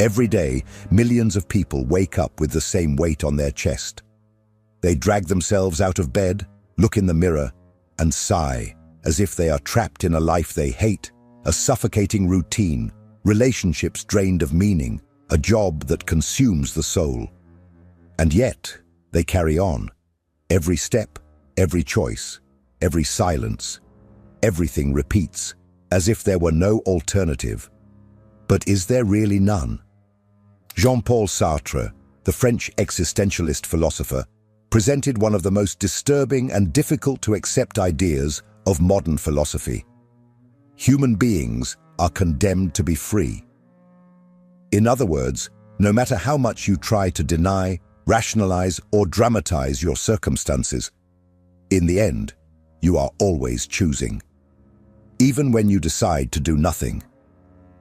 Every day, millions of people wake up with the same weight on their chest. They drag themselves out of bed, look in the mirror, and sigh, as if they are trapped in a life they hate, a suffocating routine, relationships drained of meaning, a job that consumes the soul. And yet, they carry on. Every step, every choice, every silence, everything repeats, as if there were no alternative. But is there really none? Jean-Paul Sartre, the French existentialist philosopher, presented one of the most disturbing and difficult to accept ideas of modern philosophy. Human beings are condemned to be free. In other words, no matter how much you try to deny, rationalize, or dramatize your circumstances, in the end, you are always choosing. Even when you decide to do nothing,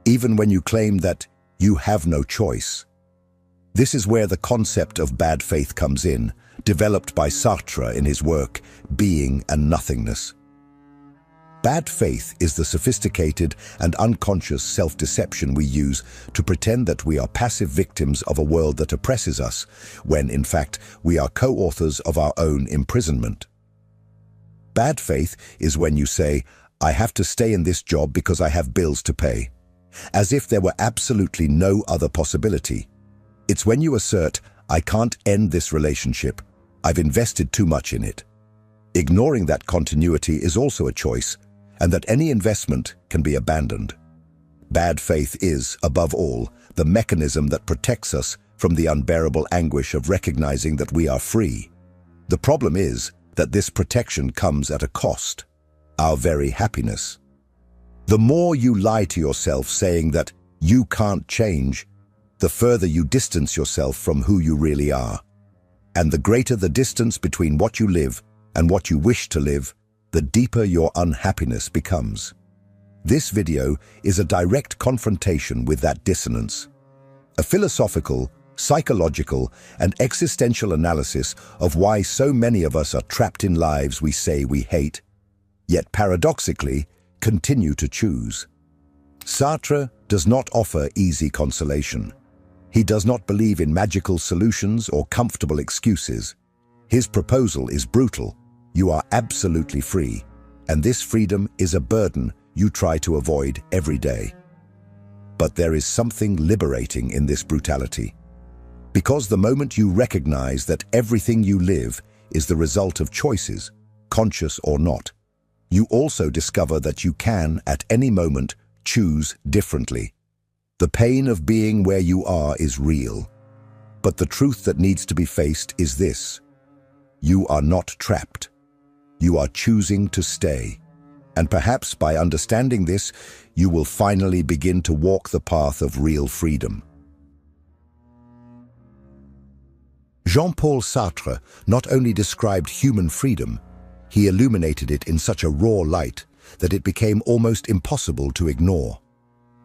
even when you claim that you have no choice. This is where the concept of bad faith comes in, developed by Sartre in his work, Being and Nothingness. Bad faith is the sophisticated and unconscious self-deception we use to pretend that we are passive victims of a world that oppresses us, when, in fact, we are co-authors of our own imprisonment. Bad faith is when you say, "I have to stay in this job because I have bills to pay," as if there were absolutely no other possibility. It's when you assert, "I can't end this relationship. I've invested too much in it." Ignoring that continuity is also a choice, and that any investment can be abandoned. Bad faith is, above all, the mechanism that protects us from the unbearable anguish of recognizing that we are free. The problem is that this protection comes at a cost, our very happiness. The more you lie to yourself saying that you can't change, the further you distance yourself from who you really are. And the greater the distance between what you live and what you wish to live, the deeper your unhappiness becomes. This video is a direct confrontation with that dissonance. A philosophical, psychological, and existential analysis of why so many of us are trapped in lives we say we hate, yet paradoxically continue to choose. Sartre does not offer easy consolation. He does not believe in magical solutions or comfortable excuses. His proposal is brutal. You are absolutely free, and this freedom is a burden you try to avoid every day. But there is something liberating in this brutality. Because the moment you recognize that everything you live is the result of choices, conscious or not, you also discover that you can, at any moment, choose differently. The pain of being where you are is real. But the truth that needs to be faced is this: you are not trapped. You are choosing to stay. And perhaps by understanding this, you will finally begin to walk the path of real freedom. Jean-Paul Sartre not only described human freedom, he illuminated it in such a raw light that it became almost impossible to ignore.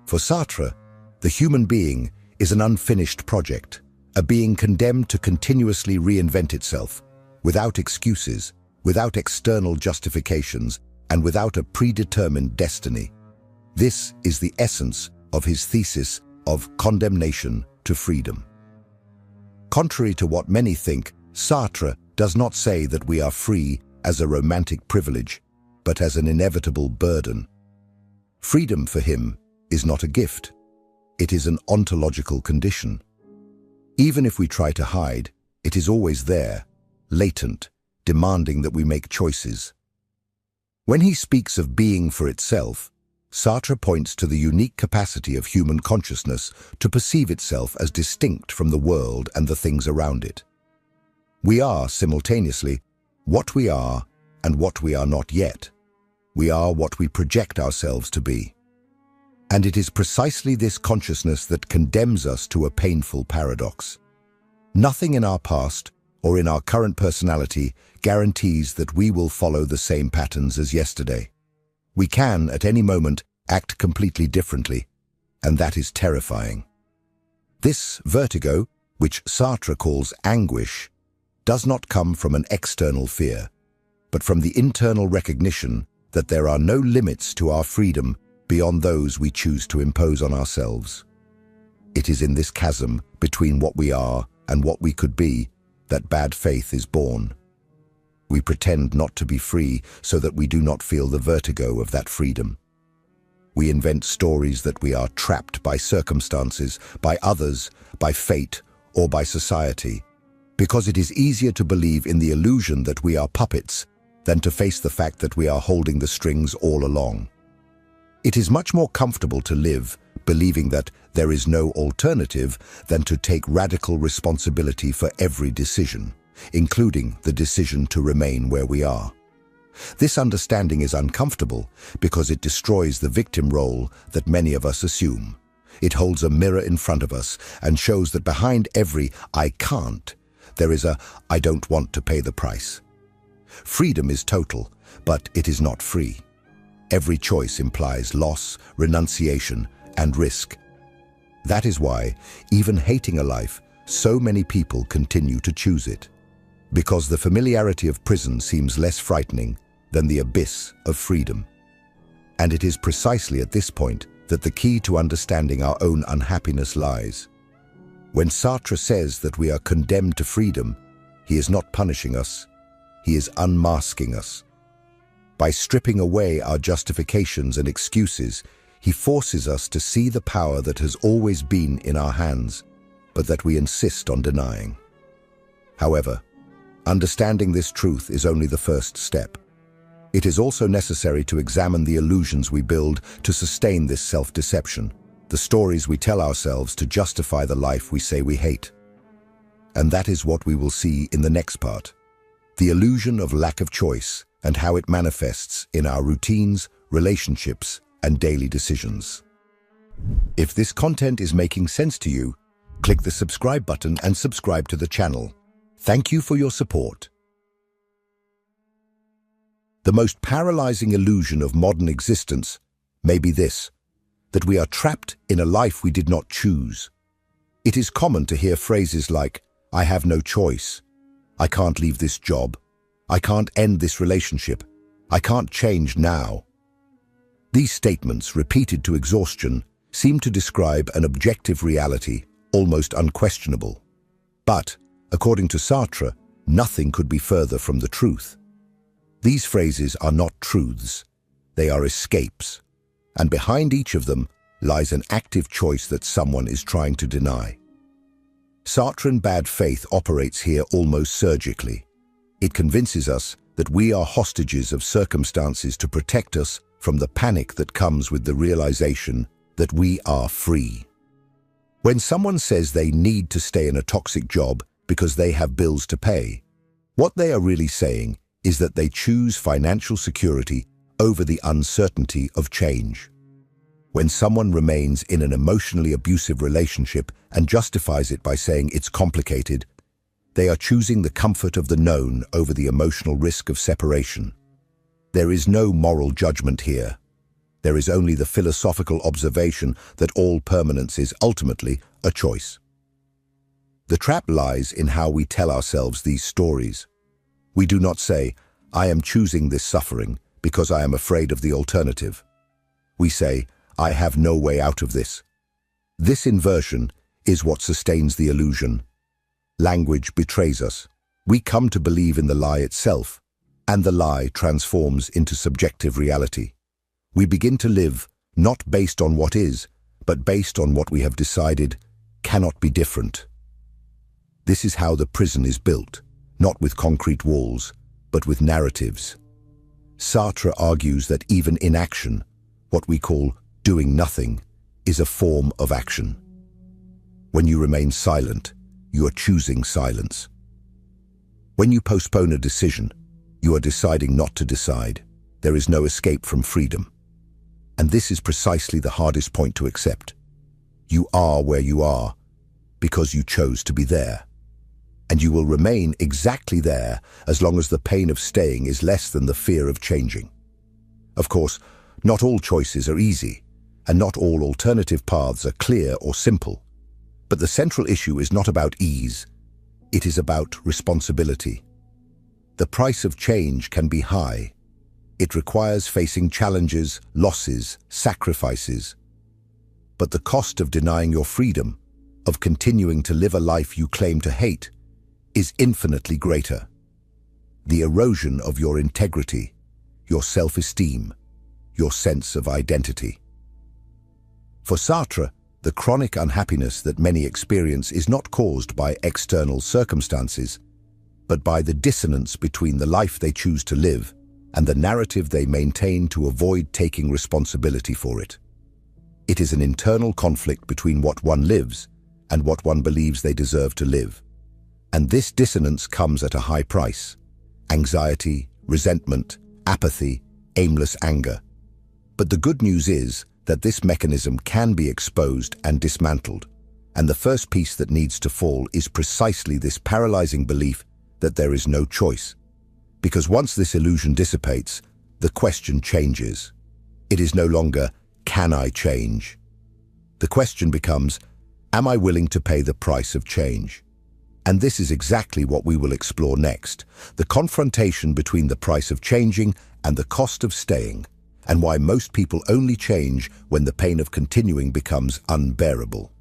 For Sartre, the human being is an unfinished project, a being condemned to continuously reinvent itself, without excuses, without external justifications, and without a predetermined destiny. This is the essence of his thesis of condemnation to freedom. Contrary to what many think, Sartre does not say that we are free as a romantic privilege, but as an inevitable burden. Freedom for him is not a gift. It is an ontological condition. Even if we try to hide, it is always there, latent, demanding that we make choices. When he speaks of being for itself, Sartre points to the unique capacity of human consciousness to perceive itself as distinct from the world and the things around it. We are, simultaneously, what we are and what we are not yet. We are what we project ourselves to be. And it is precisely this consciousness that condemns us to a painful paradox. Nothing in our past or in our current personality guarantees that we will follow the same patterns as yesterday. We can, at any moment, act completely differently, and that is terrifying. This vertigo, which Sartre calls anguish, does not come from an external fear, but from the internal recognition that there are no limits to our freedom beyond those we choose to impose on ourselves. It is in this chasm between what we are and what we could be that bad faith is born. We pretend not to be free so that we do not feel the vertigo of that freedom. We invent stories that we are trapped by circumstances, by others, by fate, or by society, because it is easier to believe in the illusion that we are puppets than to face the fact that we are holding the strings all along. It is much more comfortable to live believing that there is no alternative than to take radical responsibility for every decision, including the decision to remain where we are. This understanding is uncomfortable because it destroys the victim role that many of us assume. It holds a mirror in front of us and shows that behind every "I can't," there is a "I don't want to pay the price." Freedom is total, but it is not free. Every choice implies loss, renunciation, and risk. That is why, even hating a life, so many people continue to choose it. Because the familiarity of prison seems less frightening than the abyss of freedom. And it is precisely at this point that the key to understanding our own unhappiness lies. When Sartre says that we are condemned to freedom, he is not punishing us, he is unmasking us. By stripping away our justifications and excuses, he forces us to see the power that has always been in our hands, but that we insist on denying. However, understanding this truth is only the first step. It is also necessary to examine the illusions we build to sustain this self-deception, the stories we tell ourselves to justify the life we say we hate. And that is what we will see in the next part: the illusion of lack of choice and how it manifests in our routines, relationships, and daily decisions. If this content is making sense to you, click the subscribe button and subscribe to the channel. Thank you for your support. The most paralyzing illusion of modern existence may be this: that we are trapped in a life we did not choose. It is common to hear phrases like, "I have no choice," "I can't leave this job," "I can't end this relationship," "I can't change now." These statements, repeated to exhaustion, seem to describe an objective reality, almost unquestionable. But, according to Sartre, nothing could be further from the truth. These phrases are not truths, they are escapes, and behind each of them lies an active choice that someone is trying to deny. Sartrean bad faith operates here almost surgically. It convinces us that we are hostages of circumstances to protect us from the panic that comes with the realization that we are free. When someone says they need to stay in a toxic job because they have bills to pay, what they are really saying is that they choose financial security over the uncertainty of change. When someone remains in an emotionally abusive relationship and justifies it by saying it's complicated, they are choosing the comfort of the known over the emotional risk of separation. There is no moral judgment here. There is only the philosophical observation that all permanence is ultimately a choice. The trap lies in how we tell ourselves these stories. We do not say, "I am choosing this suffering because I am afraid of the alternative." We say, "I have no way out of this." This inversion is what sustains the illusion. Language betrays us. We come to believe in the lie itself, and the lie transforms into subjective reality. We begin to live not based on what is, but based on what we have decided cannot be different. This is how the prison is built, not with concrete walls, but with narratives. Sartre argues that even inaction, what we call doing nothing, is a form of action. When you remain silent, you are choosing silence. When you postpone a decision, you are deciding not to decide. There is no escape from freedom. And this is precisely the hardest point to accept. You are where you are because you chose to be there. And you will remain exactly there as long as the pain of staying is less than the fear of changing. Of course, not all choices are easy, and not all alternative paths are clear or simple. But the central issue is not about ease. It is about responsibility. The price of change can be high. It requires facing challenges, losses, sacrifices. But the cost of denying your freedom of continuing to live a life you claim to hate is infinitely greater. The erosion of your integrity, your self-esteem, your sense of identity. For Sartre, the chronic unhappiness that many experience is not caused by external circumstances, but by the dissonance between the life they choose to live and the narrative they maintain to avoid taking responsibility for it. It is an internal conflict between what one lives and what one believes they deserve to live. And this dissonance comes at a high price: anxiety, resentment, apathy, aimless anger. But the good news is that this mechanism can be exposed and dismantled, and the first piece that needs to fall is precisely this paralyzing belief that there is no choice. Because once this illusion dissipates, the question changes. It is no longer, can I change? The question becomes, am I willing to pay the price of change? And this is exactly what we will explore next: the confrontation between the price of changing and the cost of staying, and why most people only change when the pain of continuing becomes unbearable.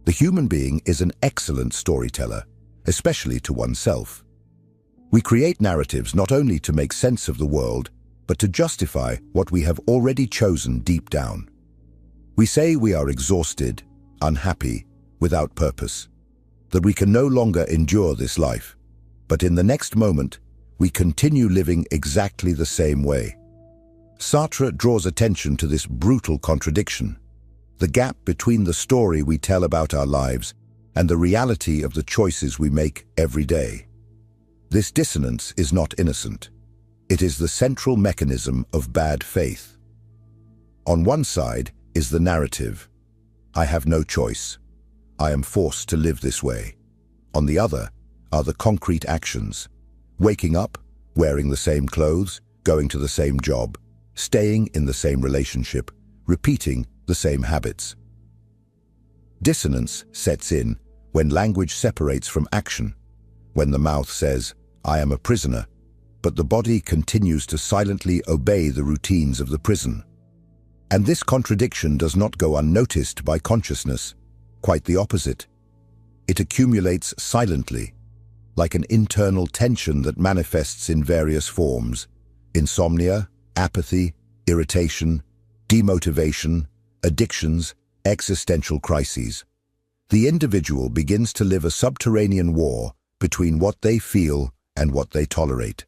The human being is an excellent storyteller, especially to oneself. We create narratives not only to make sense of the world, but to justify what we have already chosen deep down. We say we are exhausted, unhappy, without purpose, that we can no longer endure this life, but in the next moment, we continue living exactly the same way. Sartre draws attention to this brutal contradiction, the gap between the story we tell about our lives and the reality of the choices we make every day. This dissonance is not innocent. It is the central mechanism of bad faith. On one side is the narrative: I have no choice. I am forced to live this way. On the other are the concrete actions: waking up, wearing the same clothes, going to the same job, staying in the same relationship, repeating the same habits. Dissonance sets in when language separates from action, when the mouth says, I am a prisoner, but the body continues to silently obey the routines of the prison. And this contradiction does not go unnoticed by consciousness. Quite the opposite. It accumulates silently, like an internal tension that manifests in various forms: insomnia, apathy, irritation, demotivation, addictions, existential crises. The individual begins to live a subterranean war between what they feel and what they tolerate.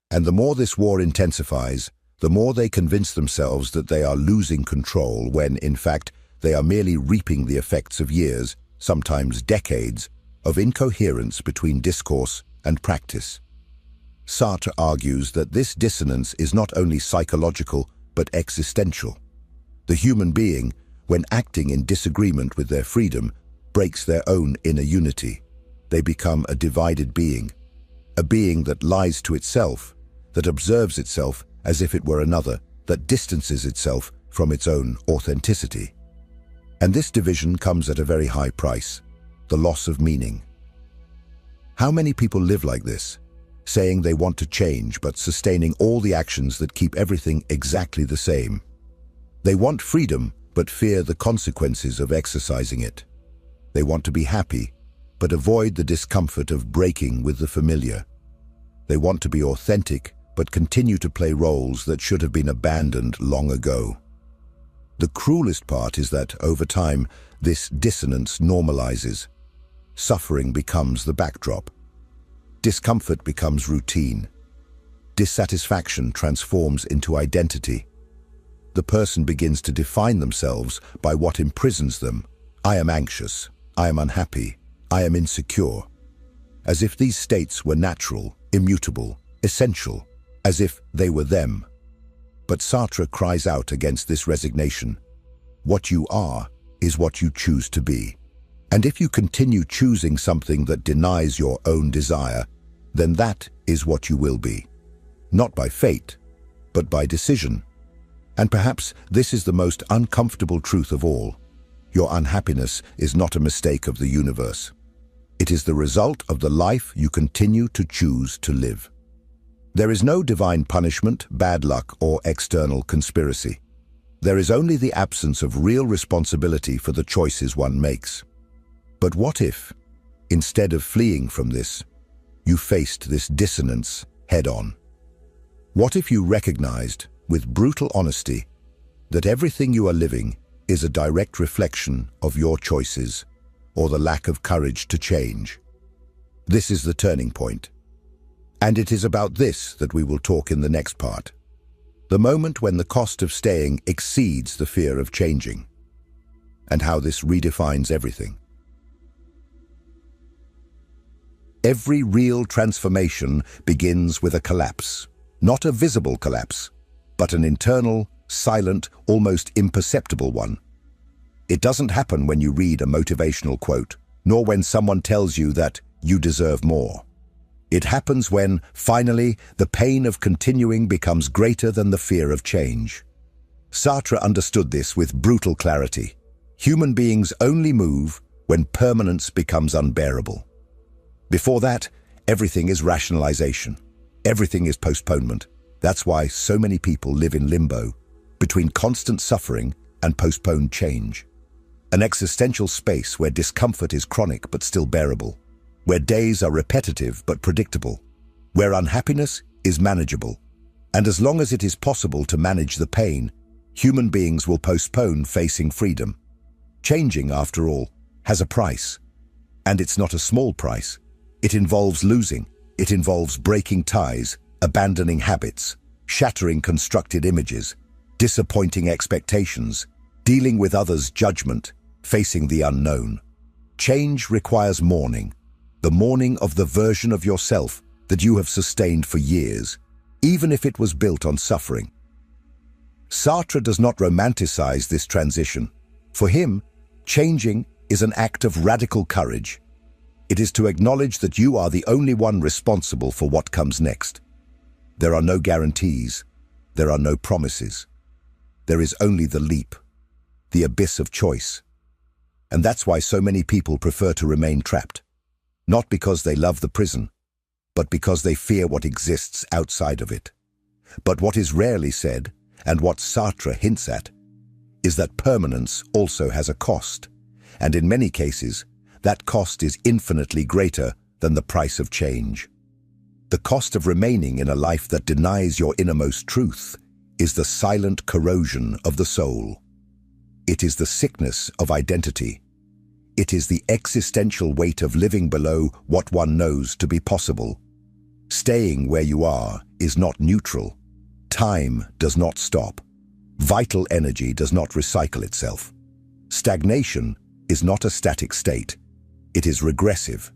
And the more this war intensifies, the more they convince themselves that they are losing control when, in fact, they are merely reaping the effects of years, sometimes decades, of incoherence between discourse and practice. Sartre argues that this dissonance is not only psychological but existential. The human being, when acting in disagreement with their freedom, breaks their own inner unity. They become a divided being, a being that lies to itself, that observes itself as if it were another, that distances itself from its own authenticity. And this division comes at a very high price: the loss of meaning. How many people live like this, saying they want to change but sustaining all the actions that keep everything exactly the same? They want freedom but fear the consequences of exercising it. They want to be happy but avoid the discomfort of breaking with the familiar. They want to be authentic but continue to play roles that should have been abandoned long ago. The cruelest part is that, over time, this dissonance normalizes. Suffering becomes the backdrop. Discomfort becomes routine. Dissatisfaction transforms into identity. The person begins to define themselves by what imprisons them. I am anxious. I am unhappy. I am insecure. As if these states were natural, immutable, essential, as if they were them. But Sartre cries out against this resignation. What you are is what you choose to be. And if you continue choosing something that denies your own desire, then that is what you will be. Not by fate, but by decision. And perhaps this is the most uncomfortable truth of all. Your unhappiness is not a mistake of the universe. It is the result of the life you continue to choose to live. There is no divine punishment, bad luck, or external conspiracy. There is only the absence of real responsibility for the choices one makes. But what if, instead of fleeing from this, you faced this dissonance head-on? What if you recognized, with brutal honesty, that everything you are living is a direct reflection of your choices or the lack of courage to change? This is the turning point. And it is about this that we will talk in the next part. The moment when the cost of staying exceeds the fear of changing, and how this redefines everything. Every real transformation begins with a collapse, not a visible collapse, but an internal, silent, almost imperceptible one. It doesn't happen when you read a motivational quote, nor when someone tells you that you deserve more. It happens when, finally, the pain of continuing becomes greater than the fear of change. Sartre understood this with brutal clarity. Human beings only move when permanence becomes unbearable. Before that, everything is rationalization. Everything is postponement. That's why so many people live in limbo, between constant suffering and postponed change. An existential space where discomfort is chronic but still bearable, where days are repetitive but predictable, where unhappiness is manageable. And as long as it is possible to manage the pain, human beings will postpone facing freedom. Changing, after all, has a price. And it's not a small price. It involves losing. It involves breaking ties, abandoning habits, shattering constructed images, disappointing expectations, dealing with others' judgment, facing the unknown. Change requires mourning. The mourning of the version of yourself that you have sustained for years, even if it was built on suffering. Sartre does not romanticize this transition. For him, changing is an act of radical courage. It is to acknowledge that you are the only one responsible for what comes next. There are no guarantees. There are no promises. There is only the leap, the abyss of choice. And that's why so many people prefer to remain trapped. Not because they love the prison, but because they fear what exists outside of it. But what is rarely said, and what Sartre hints at, is that permanence also has a cost, and in many cases, that cost is infinitely greater than the price of change. The cost of remaining in a life that denies your innermost truth is the silent corrosion of the soul. It is the sickness of identity. It is the existential weight of living below what one knows to be possible. Staying where you are is not neutral. Time does not stop. Vital energy does not recycle itself. Stagnation is not a static state. It is regressive.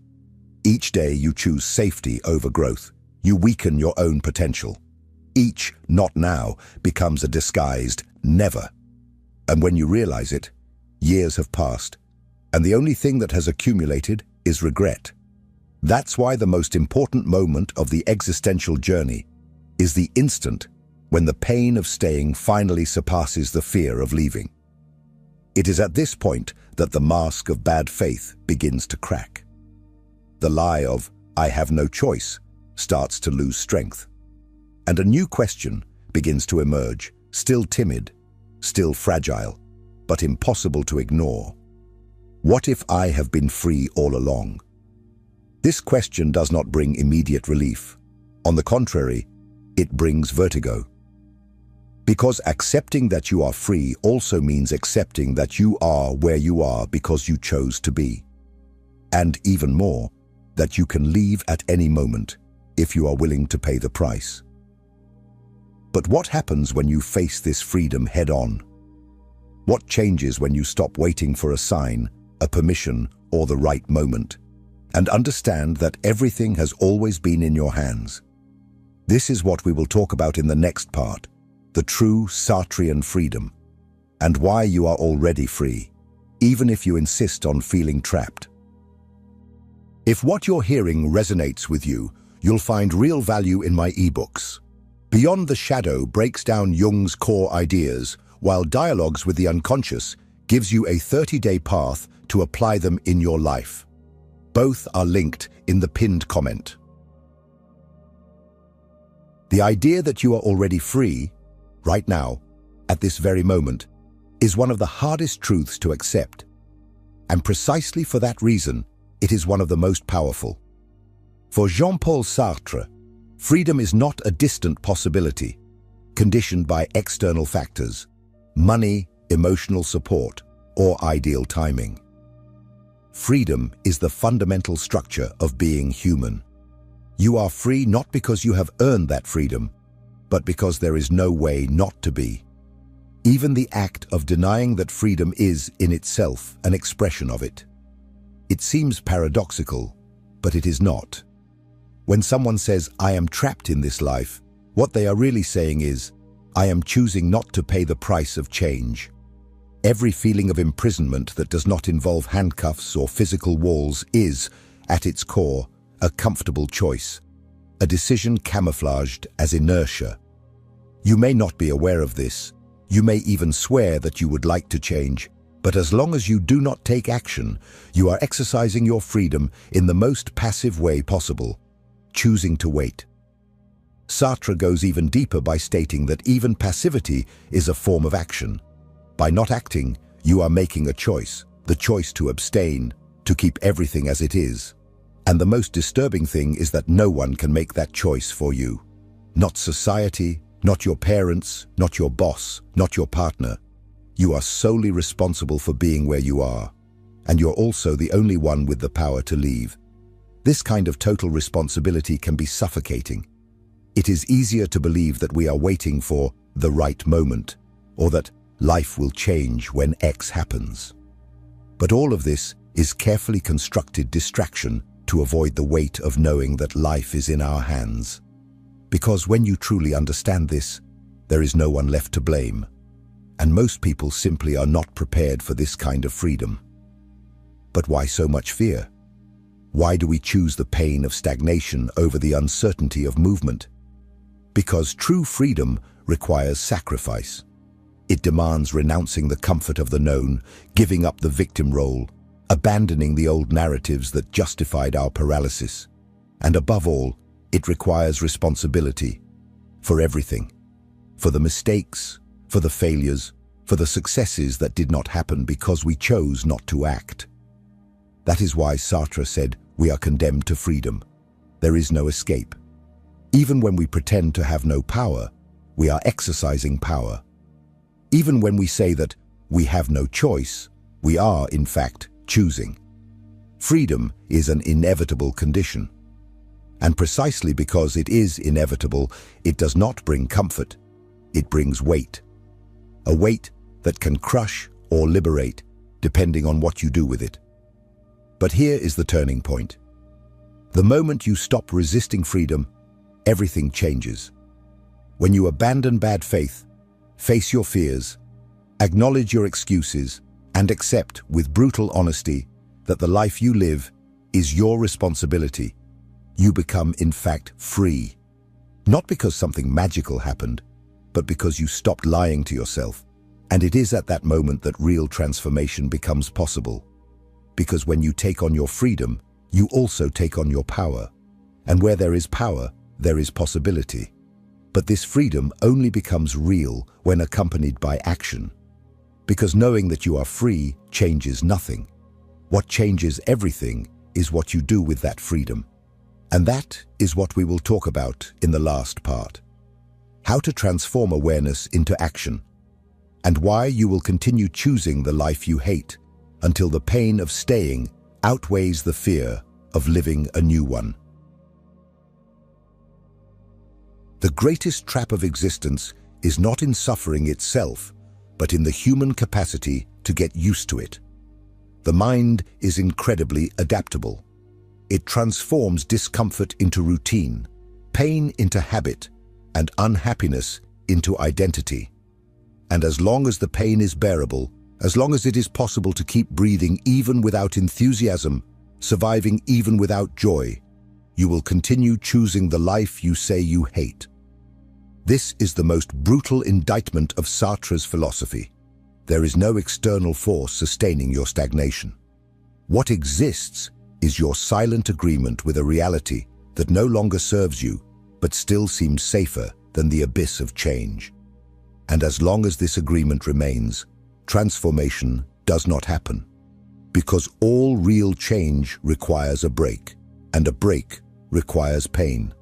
Each day you choose safety over growth. You weaken your own potential. Each "not now" becomes a disguised "never." And when you realize it, years have passed, and the only thing that has accumulated is regret. That's why the most important moment of the existential journey is the instant when the pain of staying finally surpasses the fear of leaving. It is at this point that the mask of bad faith begins to crack. The lie of "I have no choice" starts to lose strength. And a new question begins to emerge, still timid, still fragile, but impossible to ignore. What if I have been free all along? This question does not bring immediate relief. On the contrary, it brings vertigo. Because accepting that you are free also means accepting that you are where you are because you chose to be. And even more, that you can leave at any moment if you are willing to pay the price. But what happens when you face this freedom head-on? What changes when you stop waiting for a sign, a permission, or the right moment, and understand that everything has always been in your hands? This is what we will talk about in the next part, the true Sartrean freedom, and why you are already free, even if you insist on feeling trapped. If what you're hearing resonates with you, you'll find real value in my ebooks. Beyond the Shadow breaks down Jung's core ideas, while Dialogues with the Unconscious gives you a 30-day path to apply them in your life. Both are linked in the pinned comment. The idea that you are already free, right now, at this very moment, is one of the hardest truths to accept. And precisely for that reason, it is one of the most powerful. For Jean-Paul Sartre, freedom is not a distant possibility, conditioned by external factors, money, emotional support, or ideal timing. Freedom is the fundamental structure of being human. You are free not because you have earned that freedom, but because there is no way not to be. Even the act of denying that freedom is, in itself, an expression of it. It seems paradoxical, but it is not. When someone says, "I am trapped in this life," what they are really saying is, "I am choosing not to pay the price of change." Every feeling of imprisonment that does not involve handcuffs or physical walls is, at its core, a comfortable choice, a decision camouflaged as inertia. You may not be aware of this, you may even swear that you would like to change, but as long as you do not take action, you are exercising your freedom in the most passive way possible, choosing to wait. Sartre goes even deeper by stating that even passivity is a form of action. By not acting, you are making a choice, the choice to abstain, to keep everything as it is. And the most disturbing thing is that no one can make that choice for you. Not society, not your parents, not your boss, not your partner. You are solely responsible for being where you are, and you're also the only one with the power to leave. This kind of total responsibility can be suffocating. It is easier to believe that we are waiting for the right moment, or that life will change when X happens. But all of this is carefully constructed distraction to avoid the weight of knowing that life is in our hands. Because when you truly understand this, there is no one left to blame. And most people simply are not prepared for this kind of freedom. But why so much fear? Why do we choose the pain of stagnation over the uncertainty of movement? Because true freedom requires sacrifice. It demands renouncing the comfort of the known, giving up the victim role, abandoning the old narratives that justified our paralysis. And above all, it requires responsibility for everything, for the mistakes, for the failures, for the successes that did not happen because we chose not to act. That is why Sartre said, we are condemned to freedom. There is no escape. Even when we pretend to have no power, we are exercising power. Even when we say that we have no choice, we are, in fact, choosing. Freedom is an inevitable condition. And precisely because it is inevitable, it does not bring comfort. It brings weight. A weight that can crush or liberate, depending on what you do with it. But here is the turning point. The moment you stop resisting freedom, everything changes. When you abandon bad faith, face your fears, acknowledge your excuses, and accept with brutal honesty that the life you live is your responsibility, you become, in fact, free. Not because something magical happened, but because you stopped lying to yourself. And it is at that moment that real transformation becomes possible. Because when you take on your freedom, you also take on your power. And where there is power, there is possibility. But this freedom only becomes real when accompanied by action. Because knowing that you are free changes nothing. What changes everything is what you do with that freedom. And that is what we will talk about in the last part. How to transform awareness into action, and why you will continue choosing the life you hate until the pain of staying outweighs the fear of living a new one. The greatest trap of existence is not in suffering itself, but in the human capacity to get used to it. The mind is incredibly adaptable. It transforms discomfort into routine, pain into habit, and unhappiness into identity. And as long as the pain is bearable, as long as it is possible to keep breathing even without enthusiasm, surviving even without joy, you will continue choosing the life you say you hate. This is the most brutal indictment of Sartre's philosophy. There is no external force sustaining your stagnation. What exists is your silent agreement with a reality that no longer serves you, but still seems safer than the abyss of change. And as long as this agreement remains, transformation does not happen. Because all real change requires a break, and a break requires pain.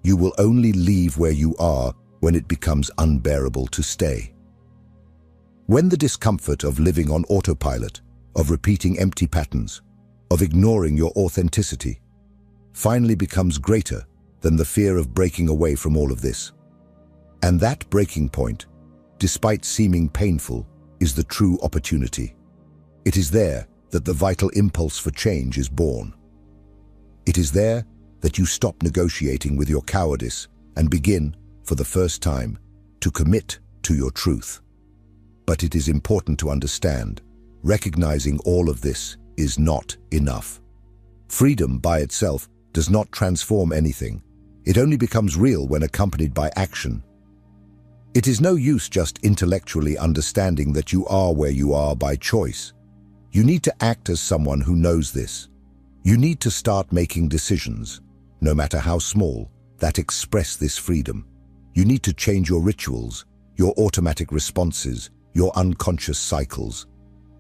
You will only leave where you are when it becomes unbearable to stay. When the discomfort of living on autopilot, of repeating empty patterns, of ignoring your authenticity, finally becomes greater than the fear of breaking away from all of this. And that breaking point, despite seeming painful, is the true opportunity. It is there that the vital impulse for change is born. It is there that you stop negotiating with your cowardice and begin, for the first time, to commit to your truth. But it is important to understand, recognizing all of this is not enough. Freedom by itself does not transform anything. It only becomes real when accompanied by action. It is no use just intellectually understanding that you are where you are by choice. You need to act as someone who knows this. You need to start making decisions, no matter how small, that express this freedom. You need to change your rituals, your automatic responses, your unconscious cycles.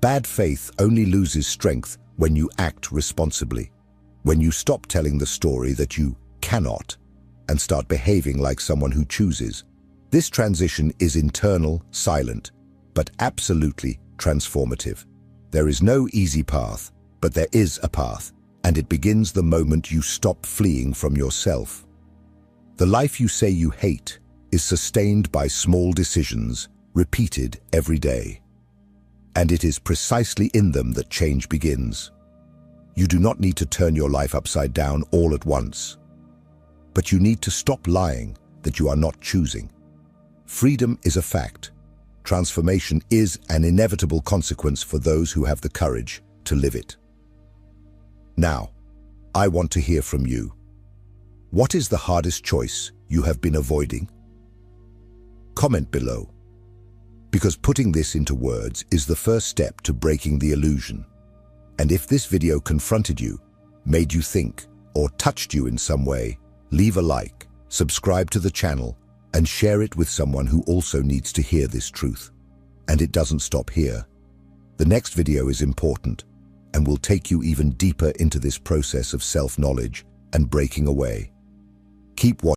Bad faith only loses strength when you act responsibly, when you stop telling the story that you cannot and start behaving like someone who chooses. This transition is internal, silent, but absolutely transformative. There is no easy path, but there is a path, and it begins the moment you stop fleeing from yourself. The life you say you hate is sustained by small decisions, repeated every day. And it is precisely in them that change begins. You do not need to turn your life upside down all at once, but you need to stop lying that you are not choosing. Freedom is a fact. Transformation is an inevitable consequence for those who have the courage to live it. Now, I want to hear from you. What is the hardest choice you have been avoiding? Comment below, because putting this into words is the first step to breaking the illusion. And if this video confronted you, made you think, or touched you in some way, leave a like, subscribe to the channel, and share it with someone who also needs to hear this truth. And it doesn't stop here. The next video is important and will take you even deeper into this process of self-knowledge and breaking away. Keep watching.